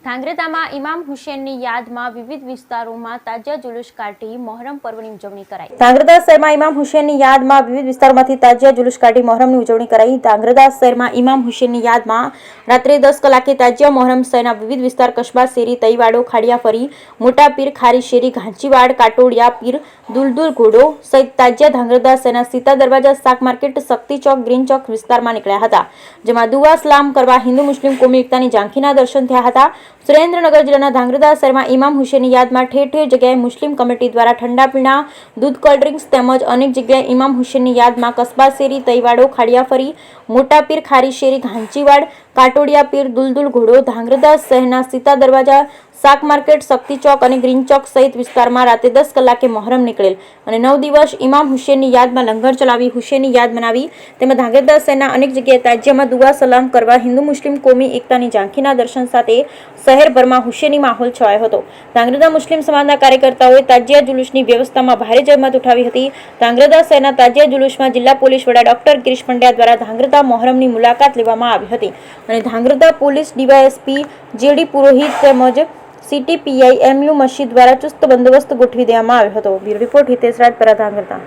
ધાંગ્રધામાં ઇમામ હુસેનની યાદમાં વિવિધ વિસ્તારોમાં તાજિયા જુલુસ કાઢી મોહરમ પર્વની ઉજવણી કરાઈ। ધાંગ્રધા શહેરમાં ઇમામ હુસેનની યાદમાં વિવિધ વિસ્તારોમાંથી તાજિયા જુલુસ કાઢી મોહરમની ઉજવણી કરાઈ। ધાંગ્રધા શહેરમાં ઇમામ હુસેનની યાદમાં રાત્રે 10 કલાકે તાજિયા મોહરમ શહેરના વિવિધ વિસ્તાર કસ્બા શેરી તઈવાડો ખાડિયા ફરી મોટા પીર ખારી શેરી ઘાંચીવાડ કાટોડિયા પીર દુલદુલ ઘોડો સહિત તાજિયા ધાંગ્રધા શહેરના સીતા દરવાજા શાક માર્કેટ શક્તિ ચોક ગ્રીન ચોક વિસ્તારમાં નીકળ્યા હતા, જેમાં દુઆ સલામ કરવા હિન્દુ મુસ્લિમ કોમી એકતાની ઝાંખીના દર્શન થયા હતા। સુરેન્દ્રનગર જિલ્લાના ધાંગ્રધા શહેરમાં ઇમામ હુસેનની યાદમાં ઠેર ઠેર જગ્યાએ મુસ્લિમ કમિટી દ્વારા ઠંડા પીણા, દૂધ, કોલ્ડ ડ્રિંક્સ તેમજ અનેક જગ્યાએ ઇમામ હુસેનની યાદમાં કસ્બા શેરી તઈવાડો ખાડિયા ફરી મોટા પીર ખારી શેરી ઘાંચીવાડ કાટોડિયા પીર દુલદુલ ઘોડો ધાંગ્રધા શહેરના સીતા દરવાજા શાક માર્કેટ શક્તિ ચોક અને ગ્રીન ચોક સહિત વિસ્તારમાં રાતે 10 કલાકે મોહરમ નીકળેલ અને 9 દિવસ ઇમામ હુસેનની યાદમાં લંગર ચલાવી હુસેનની યાદ મનાવી। તેમજ ધાંગ્રધા શહેરના અનેક જગ્યાએ તાજિયામાં દુઆ સલામ કરવા હિન્દુ મુસ્લિમ કોમી એકતાની ઝાંખીના દર્શન સાથે શહેરભરમાં હુસેની માહોલ છવાયો હતો। ધાંગ્રધા મુસ્લિમ સમાજના કાર્યકર્તાઓએ તાજિયા જુલુસની વ્યવસ્થામાં ભારે જહેમત ઉઠાવી હતી। ધાંગ્રધા શહેરના તાજિયા જુલુસમાં જિલ્લા પોલીસ વડા ડોક્ટર ગિરીશ પંડ્યા દ્વારા ધાંગ્રધા મોહરમની મુલાકાત લેવામાં આવી હતી અને ધાંગ્રધા પોલીસ ડીવાયએસપી જેડી પુરોહિત તેમજ સિટી પીઆઈ એમયુ મસ્જિદ દ્વારા ચુસ્ત બંદોબસ્ત ગોઠવી દેવામાં આવ્યો હતો। Bureau report Hitesh Rajpara, Dhrangadhra.